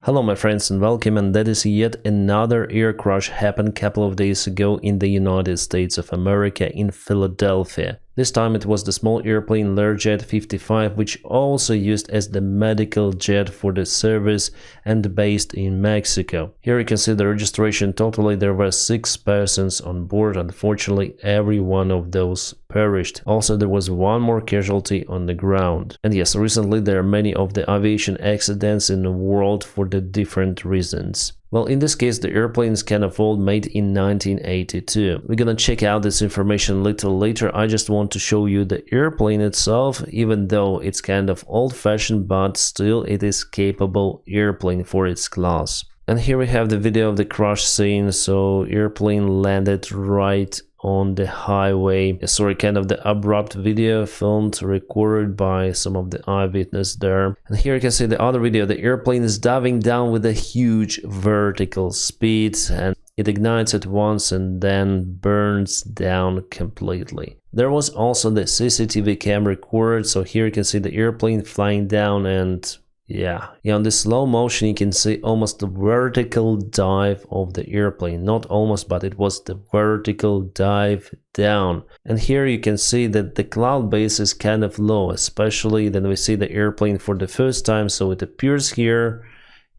Hello my friends and welcome, and that is yet another air crash happened a couple of days ago in the United States of America in Philadelphia. This time it was the small airplane Learjet 55, which also used as the medical jet for the service and based in Mexico. Here you can see the registration. Totally there were 6 persons on board. Unfortunately, every one of those perished. Also, there was one more casualty on the ground. And yes, recently there are many of the aviation accidents in the world for the different reasons. Well, in this case, the airplane is kind of old, made in 1982. We're gonna check out this information a little later. I just want to show you the airplane itself, even though it's kind of old-fashioned, but still it is capable airplane for its class. And here we have the video of the crash scene. So airplane landed right on the highway. Sorry, kind of the abrupt video filmed, recorded by some of the eyewitness there. And here you can see the other video. The airplane is diving down with a huge vertical speed, and it ignites at once and then burns down completely. There was also the CCTV camera recorded, so here you can see the airplane flying down, and yeah, on the slow motion you can see almost the vertical dive of the airplane. Not almost, but it was the vertical dive down. And here you can see that the cloud base is kind of low, especially when we see the airplane for the first time. So it appears here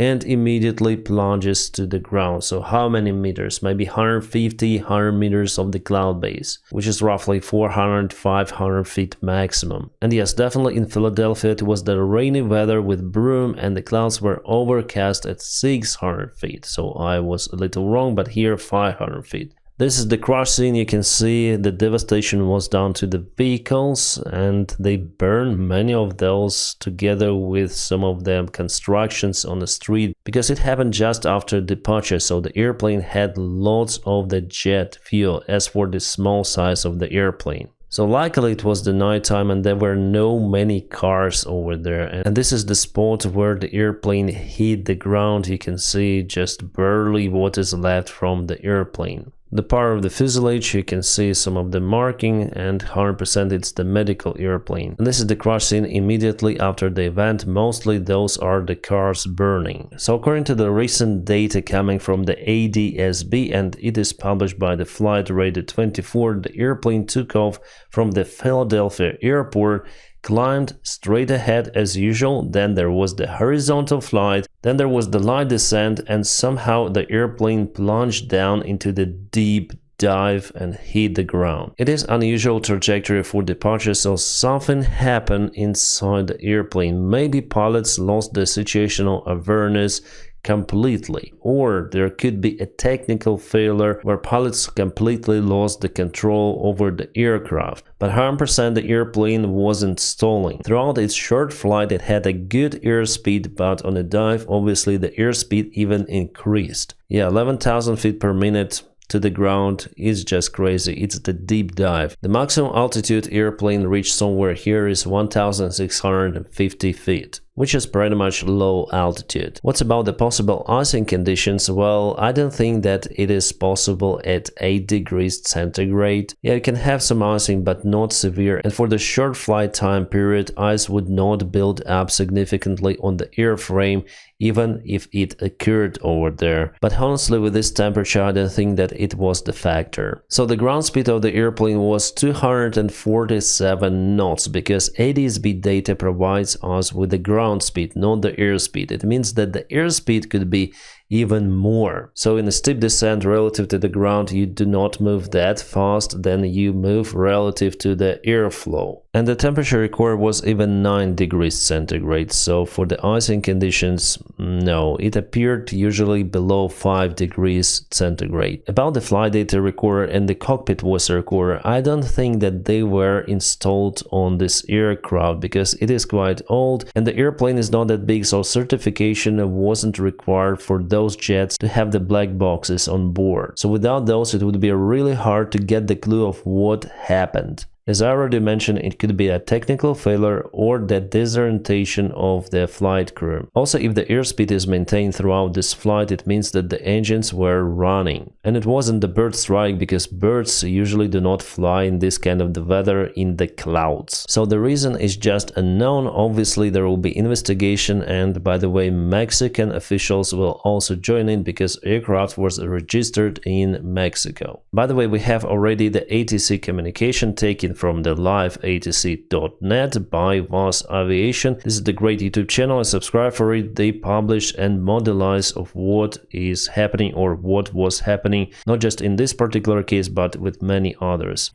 and immediately plunges to the ground. So how many meters? Maybe 100 meters of the cloud base, which is roughly 400-500 feet maximum. And yes, definitely in Philadelphia it was the rainy weather with broom, and the clouds were overcast at 600 feet. So I was a little wrong, but here 500 feet. This is the crash scene. You can see the devastation was done to the vehicles, and they burned many of those together with some of the constructions on the street, because it happened just after departure. So the airplane had lots of the jet fuel as for the small size of the airplane. So luckily it was the nighttime and there were no many cars over there. And this is the spot where the airplane hit the ground. You can see just barely what is left from the airplane. The part of the fuselage, you can see some of the marking, and 100% it's the medical airplane. And this is the crash scene immediately after the event. Mostly those are the cars burning. So according to the recent data coming from the ADSB, and it is published by the Flight Radar 24, the airplane took off from the Philadelphia airport, climbed straight ahead as usual, then there was the horizontal flight, then there was the light descent, and somehow the airplane plunged down into the deep dive and hit the ground. It is unusual trajectory for departure, so something happened inside the airplane. Maybe pilots lost the situational awareness completely, or there could be a technical failure where pilots completely lost the control over the aircraft. But 100% the airplane wasn't stalling. Throughout its short flight it had a good airspeed, but on a dive obviously the airspeed even increased. Yeah, 11,000 feet per minute to the ground is just crazy. It's the deep dive. The maximum altitude airplane reached somewhere here is 1,650 feet, which is pretty much low altitude. What's about the possible icing conditions? Well, I don't think that it is possible at 8 degrees centigrade. Yeah, you can have some icing, but not severe. And for the short flight time period, ice would not build up significantly on the airframe, even if it occurred over there. But honestly, with this temperature, I don't think that it was the factor. So the ground speed of the airplane was 247 knots, because ADSB data provides us with the ground speed, not the airspeed. It means that the airspeed could be even more. So in a steep descent relative to the ground, you do not move that fast, then you move relative to the airflow. And the temperature recorded was even 9 degrees centigrade. So for the icing conditions, no, it appeared usually below 5 degrees centigrade. About the flight data recorder and the cockpit voice recorder, I don't think that they were installed on this aircraft, because it is quite old and the airplane is not that big, so certification wasn't required for those jets to have the black boxes on board. So without those it would be really hard to get the clue of what happened. As I already mentioned, it could be a technical failure or the disorientation of the flight crew. Also, if the airspeed is maintained throughout this flight, it means that the engines were running. And it wasn't the bird strike, because birds usually do not fly in this kind of the weather in the clouds. So the reason is just unknown. Obviously, there will be investigation, and by the way, Mexican officials will also join in because aircraft was registered in Mexico. By the way, we have already the ATC communication taken from the liveatc.net by VAS Aviation. This is the great YouTube channel, and subscribe for it. They publish and modelize of what is happening or what was happening, not just in this particular case, but with many others.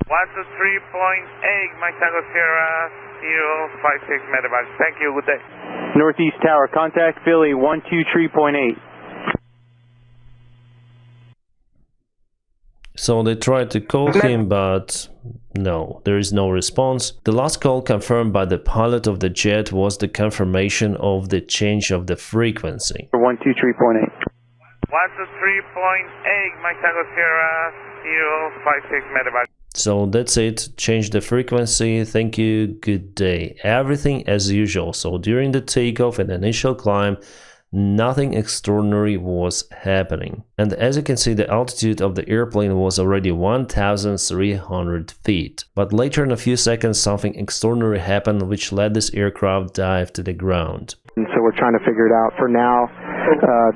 123.8, Mike Tango Sierra, 056 medevac. Thank you, good day. Northeast Tower, contact Philly 123.8. So they tried to call him, but no, there is no response. The last call confirmed by the pilot of the jet was the confirmation of the change of the frequency. 123.8. 123.8, Mike Tango Sierra, 056 medevac. So that's it, change the frequency, thank you, good day. Everything as usual. So during the takeoff and initial climb, nothing extraordinary was happening. And as you can see, the altitude of the airplane was already 1,300 feet. But later in a few seconds, something extraordinary happened, which let this aircraft dive to the ground. And so we're trying to figure it out. For now,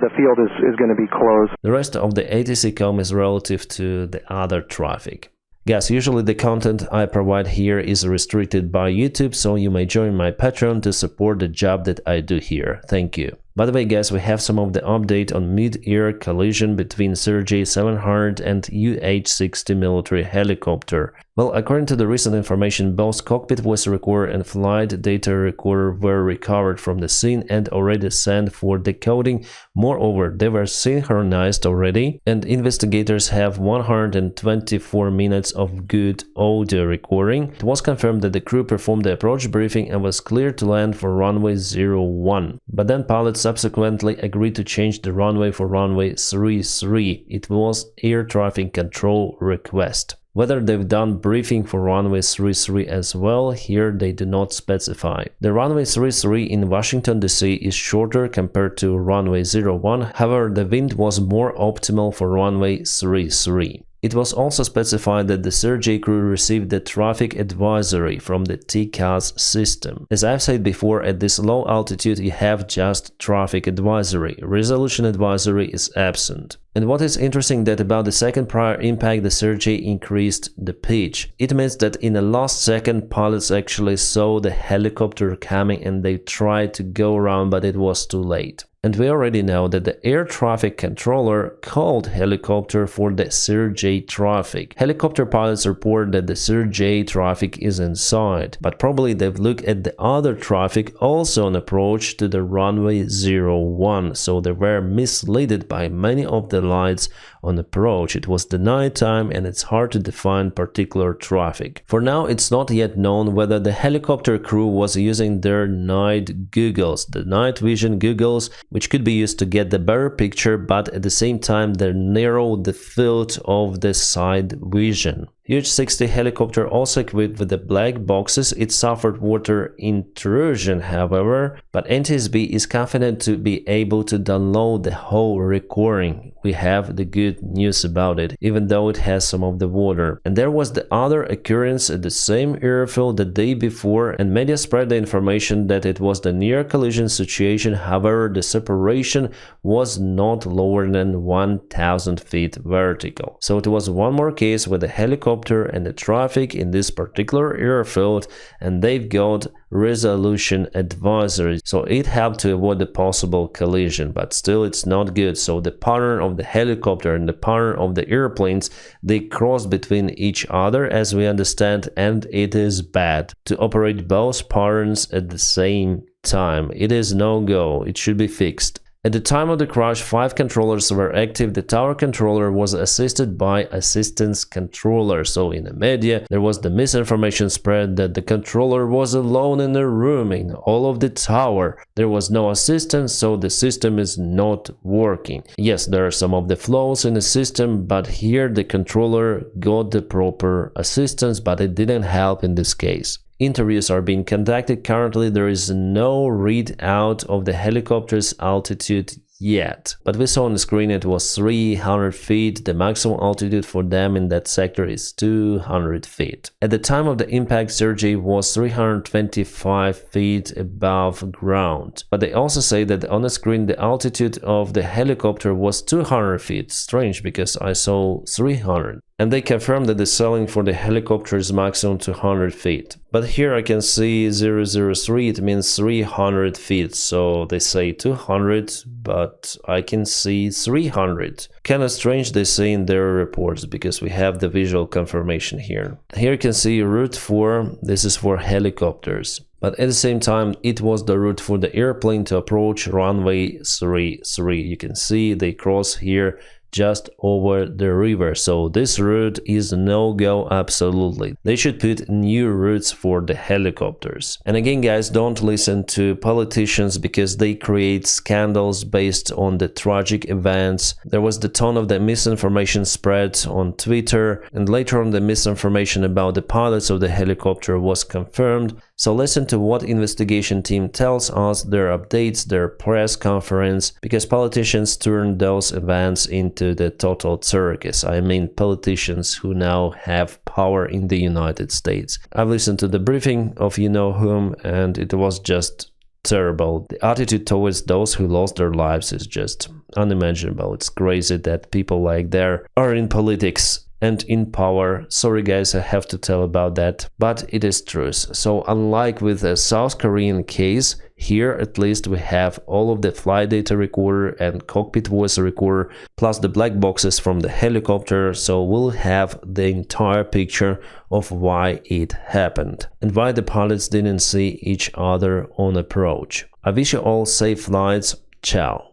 the field is going to be closed. The rest of the ATC com is relative to the other traffic. Guys, usually the content I provide here is restricted by YouTube, so you may join my Patreon to support the job that I do here. Thank you. By the way, guys, we have some of the update on Midair collision between CRJ-700 and UH-60 military helicopter. Well, according to the recent information, both cockpit voice recorder and flight data recorder were recovered from the scene and already sent for decoding. Moreover, they were synchronized already, and investigators have 124 minutes of good audio recording. It was confirmed that the crew performed the approach briefing and was cleared to land for runway 01. But then pilots subsequently agreed to change the runway for runway 33. It was air traffic control request. Whether they've done briefing for runway 33 as well, here they do not specify. The runway 33 in Washington DC is shorter compared to runway 01, however the wind was more optimal for runway 33. It was also specified that the CRJ crew received the traffic advisory from the TCAS system. As I've said before, at this low altitude you have just traffic advisory. Resolution advisory is absent. And what is interesting that about the second prior impact, the CRJ increased the pitch. It means that in the last second, pilots actually saw the helicopter coming and they tried to go around, but it was too late. And we already know that the air traffic controller called helicopter for the CRJ traffic. Helicopter pilots report that the CRJ traffic is inside, but probably they've looked at the other traffic also on approach to the runway 01, so they were misled by many of the lights on approach. It was the night time and it's hard to define particular traffic. For now, it's not yet known whether the helicopter crew was using their night goggles, the night vision goggles, which could be used to get the better picture, but at the same time they narrowed the field of the side vision. UH-60 helicopter also equipped with the black boxes. It suffered water intrusion, however, but NTSB is confident to be able to download the whole recording. We have the good news about it, even though it has some of the water. And there was the other occurrence at the same airfield the day before, and media spread the information that it was the near collision situation. However, the separation was not lower than 1,000 feet vertical. So it was one more case with the helicopter and the traffic in this particular airfield, and they've got resolution advisory, so it helped to avoid the possible collision, but still it's not good. So the pattern of the helicopter and the pattern of the airplanes, they cross between each other, as we understand, and it is bad to operate both patterns at the same time. It is no go, it should be fixed. At the time of the crash, 5 controllers were active. The tower controller was assisted by assistance controller. So in the media, there was the misinformation spread that the controller was alone in the room in all of the tower. There was no assistance, so the system is not working. Yes, there are some of the flaws in the system, but here the controller got the proper assistance, but it didn't help in this case. Interviews are being conducted. Currently, there is no readout of the helicopter's altitude yet. But we saw on the screen it was 300 feet. The maximum altitude for them in that sector is 200 feet. At the time of the impact, CRJ was 325 feet above ground. But they also say that on the screen the altitude of the helicopter was 200 feet. Strange, because I saw 300. And they confirmed that the ceiling for the helicopter is maximum 200 feet. But here I can see 003, it means 300 feet. So they say 200, but I can see 300. Kind of strange they say in their reports, because we have the visual confirmation here. Here you can see route 4, this is for helicopters. But at the same time, it was the route for the airplane to approach runway 33. You can see they cross here just over the river, so this route is no-go absolutely. They should put new routes for the helicopters. And again guys, don't listen to politicians, because they create scandals based on the tragic events. There was the ton of the misinformation spread on Twitter, and later on the misinformation about the pilots of the helicopter was confirmed. So listen to what investigation team tells us, their updates, their press conference, because politicians turn those events into the total circus. I mean politicians who now have power in the United States. I've listened to the briefing of you know whom, and it was just terrible. The attitude towards those who lost their lives is just unimaginable. It's crazy that people like that are in politics and in power. Sorry guys, I have to tell about that, but it is truth. So unlike with the South Korean case, here at least we have all of the flight data recorder and cockpit voice recorder, plus the black boxes from the helicopter, so we'll have the entire picture of why it happened and why the pilots didn't see each other on approach. I wish you all safe flights. Ciao.